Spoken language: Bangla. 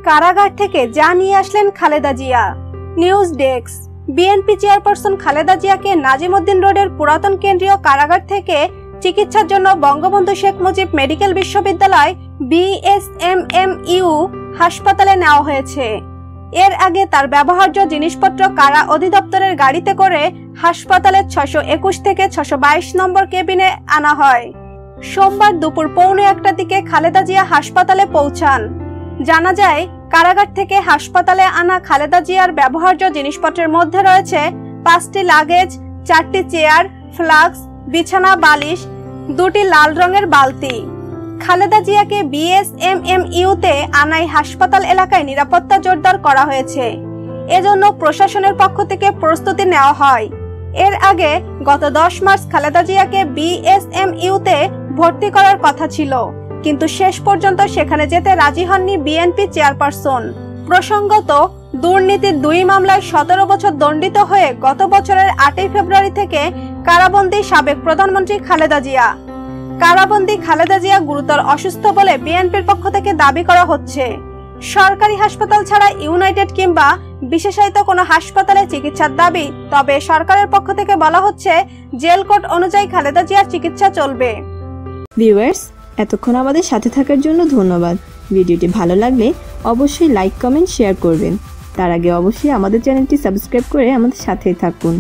কারাগার থেকে যা নিয়ে আসলেন Khaleda Zia. News desk. BNP chairperson Khaleda জিয়াকে নাজিমউদ্দিন রোডের পুরাতন কেন্দ্রীয় কারাগার থেকে চিকিৎসার জন্য বঙ্গবন্ধু শেখ মুজিব মেডিকেল বিশ্ববিদ্যালয় বিএসএমএমইউ হাসপাতালে নেওয়া হয়েছে। এর আগে তার ব্যবহার্য জিনিসপত্র কারা অধিদপ্তরের গাড়িতে করে হাসপাতালের 621 থেকে 622 নম্বর কেবিনে আনা হয়। সোমবার দুপুর 1:15টার দিকে খালেদা জিয়া হাসপাতালে পৌঁছান। জানা যায়, কারাগার থেকে হাসপাতালে আনা খালেদা জিয়ার ব্যবহার্য জিনিসপত্রের মধ্যে রয়েছে 5টি লাগেজ, 4টি চেয়ার, ফ্লাস্ক, বিছানা, বালিশ, 2টি লাল রঙের বালতি। খালেদা জিয়াকে বিএসএমএমইউতে আনায় হাসপাতাল এলাকায় নিরাপত্তা জোরদার করা হয়েছে। এজন্য প্রশাসনের পক্ষ থেকে প্রস্তুতি নেওয়া হয়। এর আগে গত 10 মার্চ খালেদা জিয়াকে বিএসএমইউতে ভর্তি করার কথা ছিল, কিন্তু শেষ পর্যন্ত সেখানে যেতে রাজি হননি বিএনপি চেয়ারপারসন। প্রসঙ্গত, দুর্নীতির 2 মামলায় 17 বছর দণ্ডিত হয়ে গত বছরের 8 ফেব্রুয়ারি থেকে কারাবন্দী সাবেক প্রধানমন্ত্রী খালেদা জিয়া। কারাবন্দী খালেদা জিয়া গুরুতর অসুস্থ বলে বিএনপির পক্ষ থেকে দাবি করা হচ্ছে। সরকারি হাসপাতাল ছাড়া ইউনাইটেড কিংবা বিশেষায়িত কোনো হাসপাতালে চিকিৎসার দাবি, তবে সরকারের পক্ষ থেকে বলা হচ্ছে জেল কোড অনুযায়ী খালেদা জিয়ার চিকিৎসা চলবে। ভিউয়ার্স, এতক্ষণ আমাদের সাথে থাকার জন্য ধন্যবাদ। ভিডিওটি ভালো লাগলে অবশ্যই লাইক, কমেন্ট, শেয়ার করবেন। তার আগে অবশ্যই আমাদের চ্যানেলটি সাবস্ক্রাইব করে আমাদের সাথেই থাকুন।